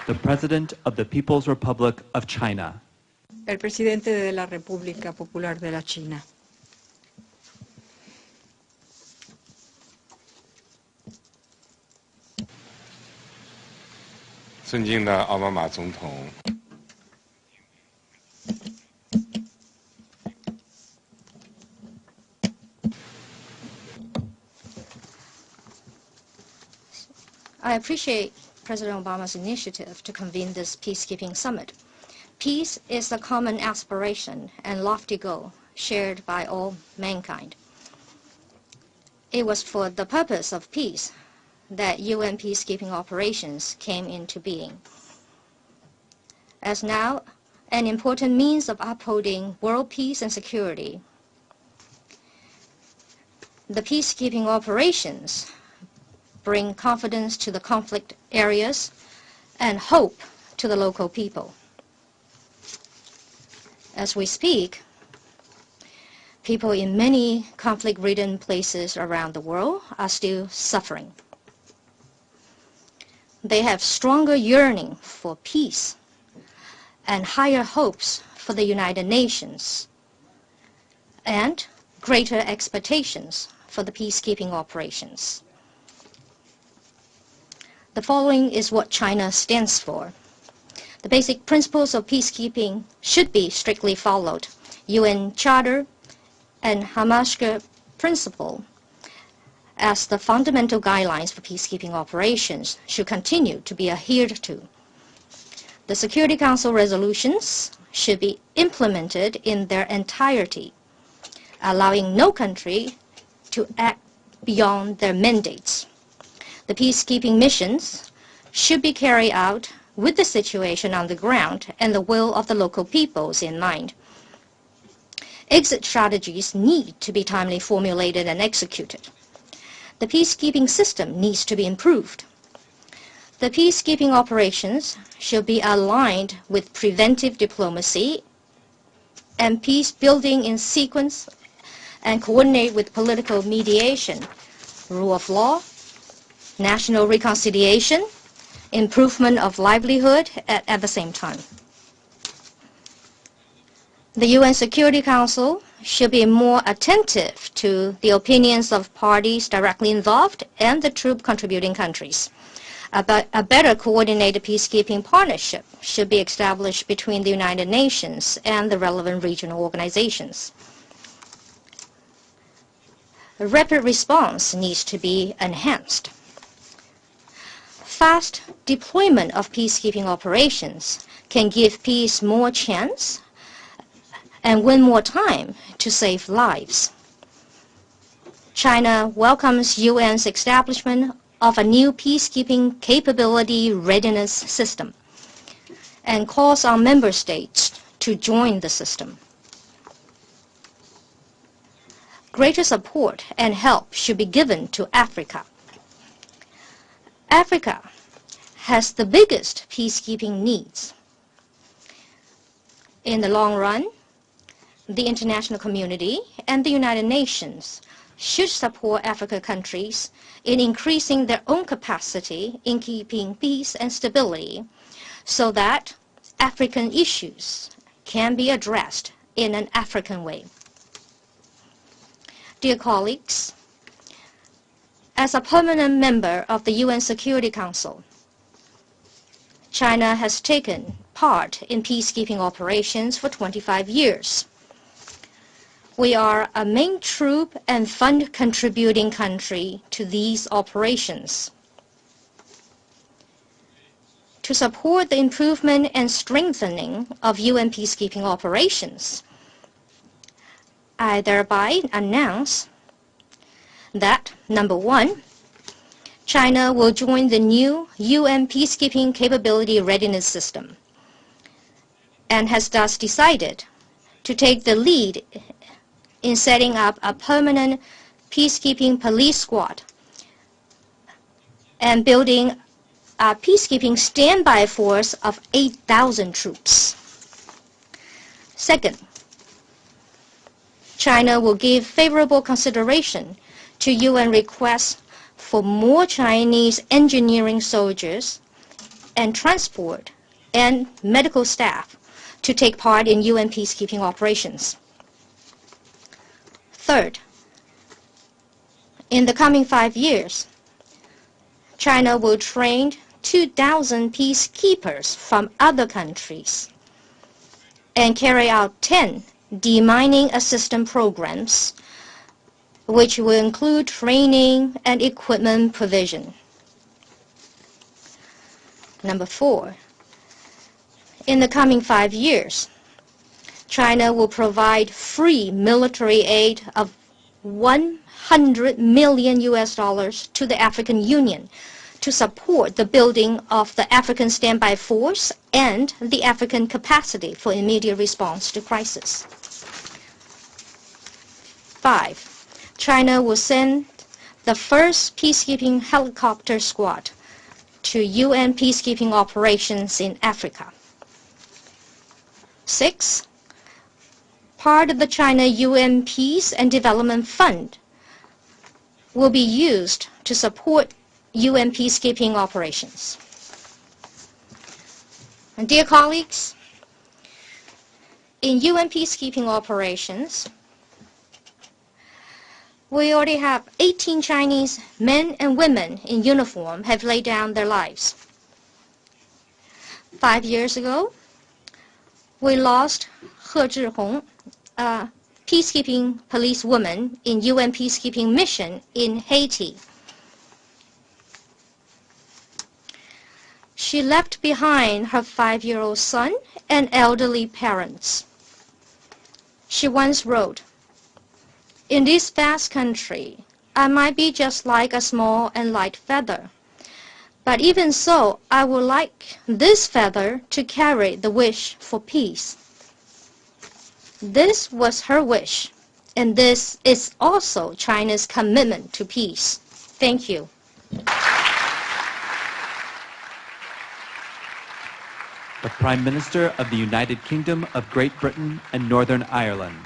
the President of the People's Republic of China. El presidente de la República Popular de la China. 尊敬的奥巴马总统， I appreciate President Obama's initiative to convene this peacekeeping summit. Peace is a common aspiration and lofty goal shared by all mankind. It was for the purpose of peace that UN peacekeeping operations came into being. As now an important means of upholding world peace and security, the peacekeeping operations bring confidence to the conflict areas and hope to the local people. As we speak, people in many conflict-ridden places around the world are still suffering. They have stronger yearning for peace and higher hopes for the United Nations and greater expectations for the peacekeeping operations. The following is what China stands for. The basic principles of peacekeeping should be strictly followed. UN Charter and Hamaska Principle as the fundamental guidelines for peacekeeping operations should continue to be adhered to. The Security Council resolutions should be implemented in their entirety, allowing no country to act beyond their mandates. The peacekeeping missions should be carried out with the situation on the ground and the will of the local peoples in mind. Exit strategies need to be timely formulated and executed. The peacekeeping system needs to be improved. The peacekeeping operations should be aligned with preventive diplomacy and peace building in sequence and coordinate with political mediation, rule of law, national reconciliation, improvement of livelihood at the same time. The UN Security Council should be more attentive to the opinions of parties directly involved and the troop contributing countries. A better coordinated peacekeeping partnership should be established between the United Nations and the relevant regional organizations. A rapid response needs to be enhanced. Fast deployment of peacekeeping operations can give peace more chance and win more time to save lives. China welcomes UN's establishment of a new peacekeeping capability readiness system and calls on member states to join the system. Greater support and help should be given to Africa. Africa has the biggest peacekeeping needs. In the long run, the international community and the United Nations should support African countries in increasing their own capacity in keeping peace and stability so that African issues can be addressed in an African way. Dear colleagues, as a permanent member of the UN Security Council, China has taken part in peacekeeping operations for 25 years. We are a main troop and fund contributing country to these operations. To support the improvement and strengthening of UN peacekeeping operations, I thereby announce that, number one, China will join the new UN peacekeeping capability readiness system and has thus decided to take the lead in setting up a permanent peacekeeping police squad and building a peacekeeping standby force of 8,000 troops. Second, China will give favorable consideration to UN requests for more Chinese engineering soldiers and transport and medical staff to take part in UN peacekeeping operations. Third, in the coming 5 years, China will train 2,000 peacekeepers from other countries and carry out 10 demining assistance programs, which will include training and equipment provision. Number 4, in the coming 5 years, China will provide free military aid of $100 million to the African Union to support the building of the African Standby Force and the African capacity for immediate response to crisis. 5, China will send the first peacekeeping helicopter squad to UN peacekeeping operations in Africa. 6, part of the China UN Peace and Development Fund will be used to support UN peacekeeping operations. And dear colleagues, in UN peacekeeping operations, we already have 18 Chinese men and women in uniform have laid down their lives. 5 years ago, we lost He Zhihong, a peacekeeping policewoman in UN peacekeeping mission in Haiti. She left behind her 5-year-old son and elderly parents. She once wrote, "In this vast country, I might be just like a small and light feather. But even so, I would like this feather to carry the wish for peace." This was her wish, and this is also China's commitment to peace. Thank you. The Prime Minister of the United Kingdom of Great Britain and Northern Ireland.